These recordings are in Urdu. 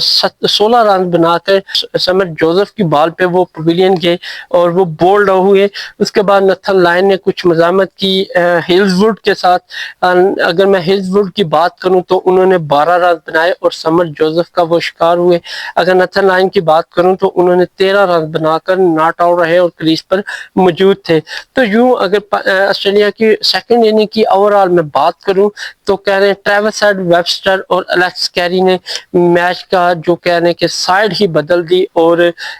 16 رن بنا کر سمر جوزف کی بال پہ وہ پویلین گئے اور وہ بولڈ ہوئے. اس کے بعد نتھن لائن نے کچھ مزاحمت کی ہلز ووڈ کے ساتھ. اگر میں ہلز ووڈ کی بات کروں تو انہوں نے 12 رن بنائے اور سمر جوزف کا وہ شکار ہوئے. اگر نتھن لائن کی بات کروں تو انہوں نے 13 رن بنا کر ناٹ آؤٹ رہے اور کریز پر موجود تھے. تو یوں اگر آسٹریلیا کی سیکنڈ اننگ کی اوور آل میں بات کروں تو کہہ رہے ہیں ٹریوس ہیڈ، ویبسٹر اور الیکس کیری نے میچ کا جو کہہ رہے ہیں کہ سائیڈ ہی بدل دی اور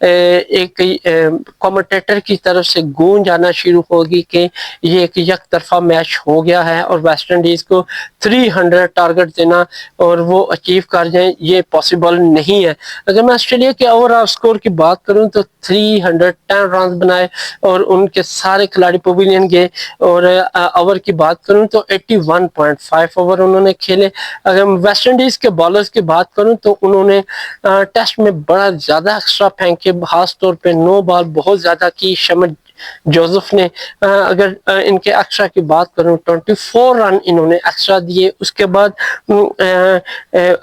ایک کمنٹیٹر کی طرف سے گونج آنا شروع ہوگی کہ یہ ایک یک طرفہ میچ ہو گیا ہے اور ویسٹ انڈیز کو 300 ٹارگٹ دینا اور وہ اچیو کر جائیں یہ پاسبل نہیں ہے. اگر میں آسٹریلیا کے اوور آل سکور کی بات کروں تو 310 رنز بنائے اور ان کے سارے کھلاڑی پویلین گئے. اور اوور کی بات کروں تو 81.5 اوور انہوں نے کھیلے. اگر ویسٹ انڈیز کے بالرز کی بات کروں تو انہوں نے ٹیسٹ میں بڑا زیادہ ایکسٹرا پھینکے، خاص طور پہ 9 بال بہت زیادہ کی سمر جوزف نے. اگر ان کے ایکسٹرا کی بات کروں 24 رن انہوں نے ایکسٹرا دیے. اس کے بعد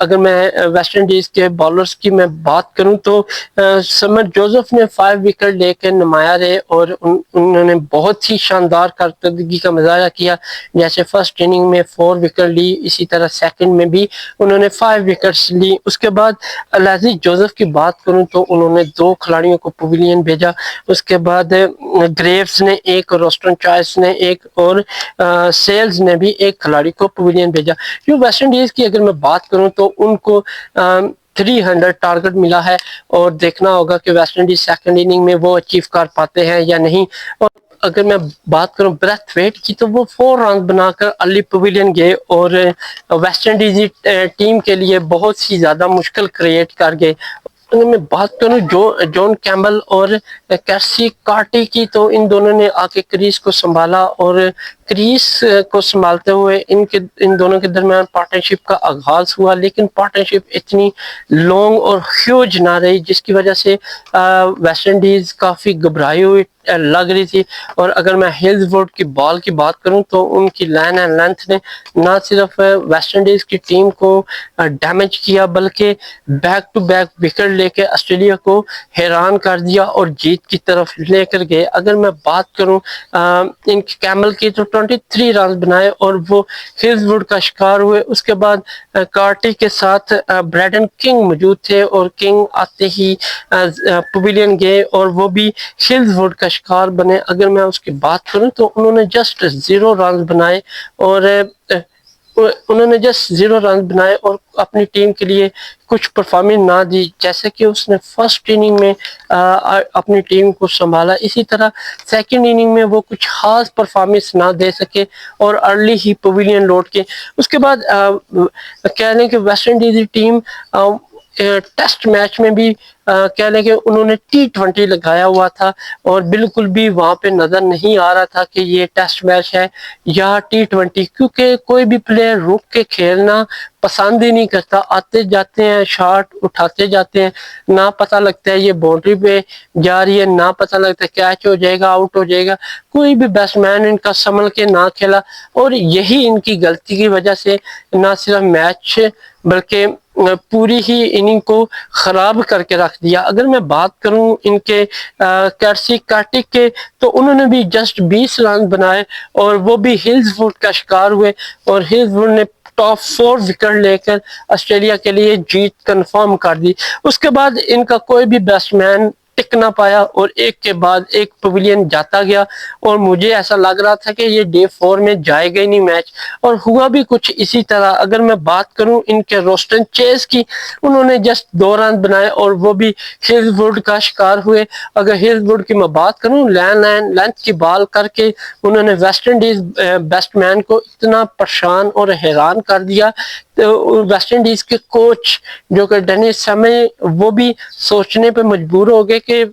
اگر میں ویسٹ انڈیز کے بالرز کی میں بات کروں تو سمر جوزف نے 5 وکٹ لے کے نمایاں رہے اور انہوں نے بہت ہی شاندار کارکردگی کا مظاہرہ کیا. جیسے فرسٹ اننگ میں 4 وکٹ لی، اسی طرح سیکنڈ میں بھی انہوں نے 5 وکٹس لی. اس کے بعد الیزی جوزف کی بات کروں تو انہوں نے 2 کھلاڑیوں کو پویلین بھیجا. اس کے بعد گریوز نے ایک، روسٹن چوائس نے ایک اور سیلز نے بھی ایک کھلاڑی کو پویلین بھیجا. جو ویسٹ انڈیز کی اگر میں بات کروں تو ان کو 300 ٹارگٹ ملا ہے اور دیکھنا ہوگا کہ ویسٹ انڈیز سیکنڈ اننگ میں وہ اچیو کر پاتے ہیں یا نہیں. اور اگر میں بات کروں بریتھ ویٹ کی تو وہ 4 رن بنا کر ارلی پویلین گئے اور ویسٹ انڈیزی ٹیم کے لیے بہت سی زیادہ مشکل کریٹ کر گئے. اگر میں بات کروں جون کیمبل اور کیسی کارٹی کی تو ان دونوں نے آ کے کریز کو سنبھالا اور کریز کو سنبھالتے ہوئے ان دونوں کے درمیان پارٹنرشپ کا آغاز ہوا. لیکن پارٹنرشپ اتنی لانگ اور ہیوج نہ رہی جس کی وجہ سے ویسٹ انڈیز کافی گھبرائی ہوئی لگ رہی تھی. اور اگر میں ہلز ووڈ کی بال کی بات کروں تو ان کی لائن اینڈ لینتھ نے نہ صرف ویسٹ انڈیز کی ٹیم کو ڈیمیج کیا بلکہ بیک ٹو بیک وکٹ لے کے آسٹریلیا کو حیران کر دیا اور جیت کی طرف لے کر گئے. اگر میں بات کروں ان کیمل کی تو 23 رنز بنائے اور وہ ہلز ووڈ کا شکار ہوئے. اس کے بعد کارٹی کے ساتھ بریڈن کنگ موجود تھے اور کنگ آتے ہی پویلین گئے اور وہ بھی ہلز ووڈ کا شکار بنے. اگر میں اس کی بات کروں تو انہوں نے جسٹ 0 رنز بنائے اور اپنی ٹیم کے لیے کچھ پرفارمنس نہ دی جیسے کہ اس نے فرسٹ اننگ میں اپنی ٹیم کو سنبھالا. اسی طرح سیکنڈ اننگ میں وہ کچھ خاص پرفارمنس نہ دے سکے اور ارلی ہی پویلین لوٹ کے. اس کے بعد کہہ لیں کہ West Indies team test match میں بھی کہہ لیں کہ انہوں نے T20 لگایا ہوا تھا اور بالکل بھی وہاں پہ نظر نہیں آ رہا تھا کہ یہ ٹیسٹ میچ ہے یا T20 کیونکہ کوئی بھی پلیئر رک کے کھیلنا پسند ہی نہیں کرتا. آتے جاتے ہیں شاٹ اٹھاتے جاتے ہیں، نہ پتہ لگتا ہے یہ باؤنڈری پہ جا رہی ہے، نہ پتہ لگتا ہے کیچ ہو جائے گا آؤٹ ہو جائے گا. کوئی بھی بیٹس مین ان کا سنبھل کے نہ کھیلا اور یہی ان کی غلطی کی وجہ سے نہ صرف میچ بلکہ پوری ہی اننگ کو خراب کر کے رکھ دیا. اگر میں بات کروں ان کے کیرسی کارٹک کے تو انہوں نے بھی جسٹ 20 رن بنائے اور وہ بھی ہلز ووڈ کا شکار ہوئے اور ہلز ووڈ نے ٹاپ 4 وکٹ لے کر آسٹریلیا کے لیے جیت کنفرم کر دی. اس کے بعد ان کا کوئی بھی بیٹسمین ٹک نہ پایا اور ایک کے بعد ایک پویلین جاتا گیا اور مجھے ایسا لگ رہا تھا کہ یہ ڈے 4 میں جائے گا ہی نہیں میچ اور ہوا بھی کچھ اسی طرح. اگر میں بات کروں ان کے روسٹن چیز کی، انہوں نے جسٹ 2 رن بنائے اور وہ بھی ہلز ووڈ کا شکار ہوئے. اگر ہلز ووڈ کی میں بات کروں لینتھ کی بال کر کے انہوں نے ویسٹ انڈیز بیٹس مین کو اتنا پریشان اور حیران کر دیا. ویسٹ انڈیز کے کوچ جو کہ ڈینس سمے وہ بھی سوچنے پہ مجبور ہو گئے کہ کہ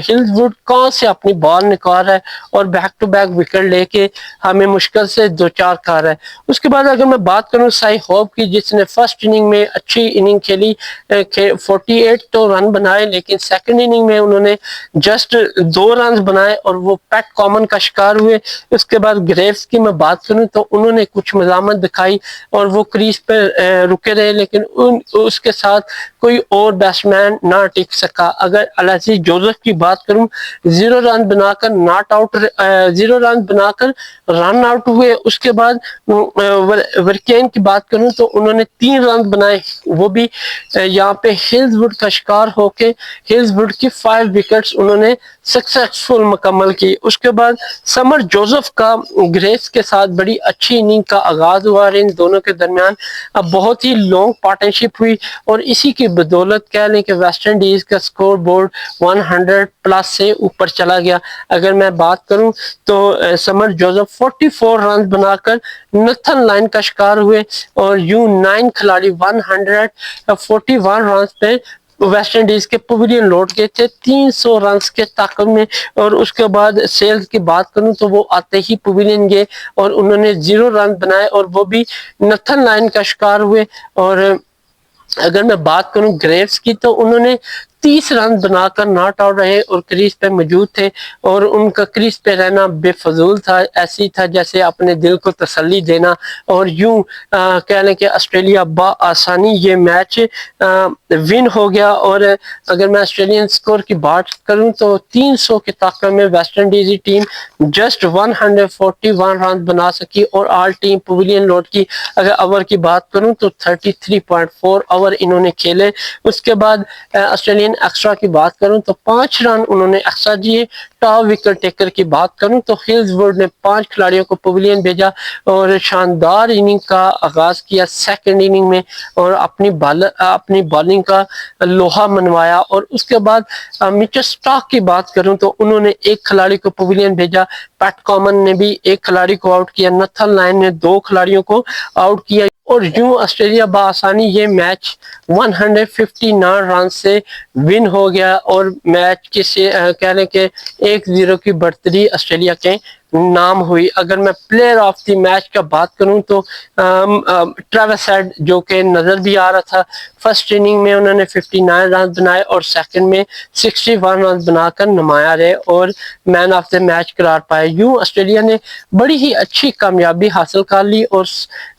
ہلز وڈ کہاں سے اپنی بال نکال رہا ہے اور بیک ٹو بیک وکٹ لے کے ہمیں مشکل سے 2-4 کر رہا ہے. اس کے بعد اگر میں بات کروں سائی ہوپ کی، جس نے فرسٹ اننگ میں اچھی اننگ کھیلی، 48 تو رن بنائے، لیکن سیکنڈ اننگ میں انہوں نے جسٹ 2 رنز بنائے اور وہ پیٹ کامن کا شکار ہوئے. اس کے بعد گریوز کی میں بات کروں تو انہوں نے کچھ مزاحمت دکھائی اور وہ کریز پہ رکے رہے، لیکن اس کے ساتھ کوئی اور بیٹسمین نہ ٹک سکا. اگر العزیز جوزف کی بات کروں، 0 رن بنا کر ناٹ آؤٹ 0 رن بنا کر رن آؤٹ ہوئے. اس کے بعد ورکین کی بات کروں تو انہوں نے 3 رن بنائے، وہ بھی یہاں پہ ہلز وڈ کا شکار ہو کے ہلز وڈ کی 5 وکٹس انہوں نے سکسیسفل مکمل کی. اس کے بعد سمر جوزف کا گریس کے ساتھ بڑی اچھی اننگ کا آغاز ہوا اور ان دونوں کے درمیان اب بہت ہی لانگ پارٹنرشپ ہوئی اور اسی کی بدولت کہہ لیں کہ ویسٹ انڈیز کا سکور بورڈ 100 پلس سے اوپر چلا گیا. اگر میں بات کروں تو سمر جوزف 44 رن بنا کر نتھن لائن کا شکار ہوئے اور یوں 9 کھلاڑی 141 رنز پہ ویسٹ انڈیز کے پویلین لوٹ گئے تھے 300 رنز کے تعاقب میں. اور اس کے بعد سیلز کی بات کروں تو وہ آتے ہی پویلین گئے اور انہوں نے 0 رن بنائے اور وہ بھی نتھن لائن کا شکار ہوئے. اور اگر میں بات کروں گریوز کی تو انہوں نے 30 رن بنا کر ناٹ آؤٹ رہے اور کریز پہ موجود تھے اور ان کا کریز پہ رہنا بے فضول تھا، ایسی تھا جیسے اپنے دل کو تسلی دینا. اور یوں کہہ لیں کہ آسٹریلیا بآسانی یہ میچ ون ہو گیا. اور اگر میں آسٹریلین سکور کی بات کروں تو 300 کے تعاقب میں ویسٹ انڈیزی ٹیم جسٹ 141 رن بنا سکی اور آل ٹیم پویلین لوٹ کی. اگر اوور کی بات کروں تو 33.4 اوور انہوں نے کھیلے. اس کے بعد آسٹریلین ایکسٹرا کی بات کروں تو 5 رن انہوں نے ایکسٹرا دیے. ٹاپ وکٹ ٹیکر کی بات کروں تو ہلز وڈ نے 5 کھلاڑیوں کو پویلین بھیجا اور شاندار اننگ کا آغاز کیا سیکنڈ اننگ میں اور اپنی بالنگ کا لوہا منوایا. اور اس کے بعد مچل سٹارک کی بات کروں تو انہوں نے 1 کھلاڑی کو پویلین بھیجا، پیٹ کامن نے بھی 1 کھلاڑی کو آؤٹ کیا، نتھن لائن نے 2 کھلاڑیوں کو آؤٹ کیا اور یوں آسٹریلیا بآسانی یہ میچ 159 رن سے ون ہو گیا اور میچ کے کہہ لیں کہ 1-0 کی برتری آسٹریلیا کے نام ہوئی. اگر میں پلیئر آف دی میچ کا بات کروں تو ٹریوس ہیڈ جو کہ نظر بھی آ رہا تھا، فرسٹ اننگ میں انہوں نے 59 رن بنائے اور سیکنڈ میں 61 رن بنا کر نمایاں رہے اور مین آف دی میچ قرار پائے. یوں آسٹریلیا نے بڑی ہی اچھی کامیابی حاصل کر لی اور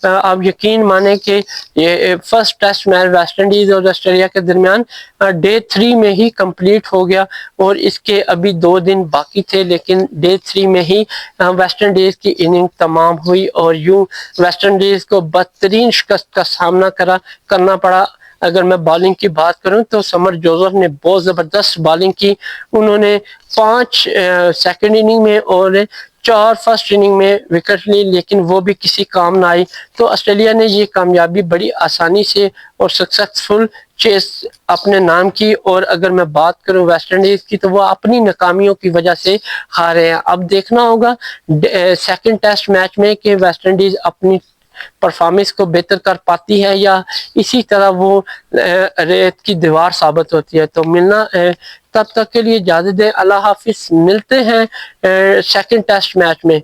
آپ یقین مانیں کہ یہ first test match West Indies اور آسٹریلیا کے درمیان ڈے 3 میں ہی کمپلیٹ ہو گیا اور اس کے ابھی 2 دن باقی تھے، لیکن ڈے 3 میں ہی ویسٹ انڈیز کی اننگ تمام ہوئی اور یوں ویسٹ انڈیز کو بدترین شکست کا سامنا کرنا پڑا. اگر میں بالنگ کی بات کروں تو سمر جوزف نے بہت زبردست بالنگ کی. انہوں نے 5 سیکنڈ اننگ میں اور 4 فرسٹ اننگ میں وکٹ لی، لیکن وہ بھی کسی کام نہ آئی. تو آسٹریلیا نے یہ کامیابی بڑی آسانی سے اور سکسیسفل چیس اپنے نام کی. اور اگر میں بات کروں ویسٹ انڈیز کی تو وہ اپنی ناکامیوں کی وجہ سے ہارے ہیں. اب دیکھنا ہوگا سیکنڈ ٹیسٹ میچ میں کہ ویسٹ انڈیز اپنی پرفارمنس کو بہتر کر پاتی ہے یا اسی طرح وہ ریت کی دیوار ثابت ہوتی ہے. تو ملنا تب تک کے لیے اجازت دیں، اللہ حافظ، ملتے ہیں سیکنڈ ٹیسٹ میچ میں.